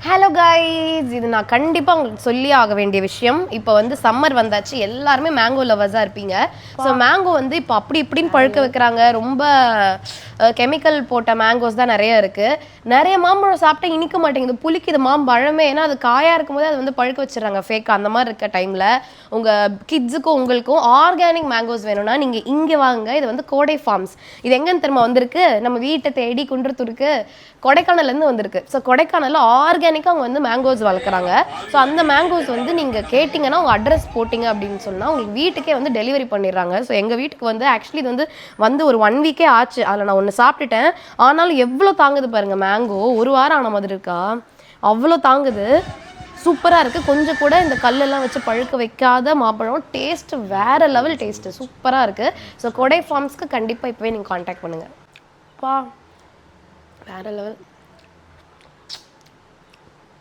Hello guys, இது நான் கண்டிப்பாக உங்களுக்கு சொல்லி ஆக வேண்டிய விஷயம். இப்போ வந்து சம்மர் வந்தாச்சு, எல்லாருமே மேங்கோ லவர்ஸாக இருப்பீங்க. ஸோ மேங்கோ வந்து இப்போ அப்படி இப்படின்னு பழுக்க வைக்கிறாங்க. ரொம்ப கெமிக்கல் போட்ட மேங்கோஸ் தான் நிறைய இருக்குது. நிறைய மாம்பழம் சாப்பிட்டா இனிக்க மாட்டேங்குது, புளிக்குது மாம்பழமே. ஏன்னா அது காயாக இருக்கும்போது அது வந்து பழுக்க வச்சிடறாங்க ஃபேக்காக. அந்த மாதிரி இருக்க டைமில் உங்கள் கிட்ஸுக்கும் உங்களுக்கும் ஆர்கானிக் மேங்கோஸ் வேணும்னா நீங்கள் இங்கே வாங்க. இது வந்து கோடை ஃபார்ம்ஸ். இது எங்கன்னு திரும்ப வந்திருக்கு, நம்ம வீட்டை தேடி குன்றத்தூருக்கு கொடைக்கானல்லேருந்து வந்திருக்கு. ஸோ கொடைக்கானலில் ஆர்கானிக்காக அவங்க வந்து மேங்கோஸ் வளர்க்குறாங்க. ஸோ அந்த மேங்கோஸ் வந்து நீங்கள் கேட்டிங்கன்னா உங்கள் அட்ரஸ் போட்டிங்க அப்படின்னு சொன்னால் உங்களுக்கு வீட்டுக்கே வந்து டெலிவரி பண்ணிடுறாங்க. ஸோ எங்கள் வீட்டுக்கு வந்து ஆக்சுவலி இது வந்து ஒரு 1 வீக்கே ஆச்சு. அதில் நான் ஒன்று சாப்பிட்டுட்டேன். ஆனாலும் எவ்வளோ தாங்குது பாருங்கள் மேங்கோ. ஒரு வாரம் ஆன மாதிரி இருக்கா, அவ்வளோ தாங்குது. சூப்பராக இருக்குது. கொஞ்சம் கூட இந்த கல்லெல்லாம் வச்சு பழுக்க வைக்காத மாம்பழம். டேஸ்ட்டு வேறு லெவல் டேஸ்ட்டு, சூப்பராக இருக்குது. ஸோ கொடை ஃபார்ம்ஸ்க்கு கண்டிப்பாக இப்போவே நீங்கள் காண்டாக்ட் பண்ணுங்கள். வேற லெவல்.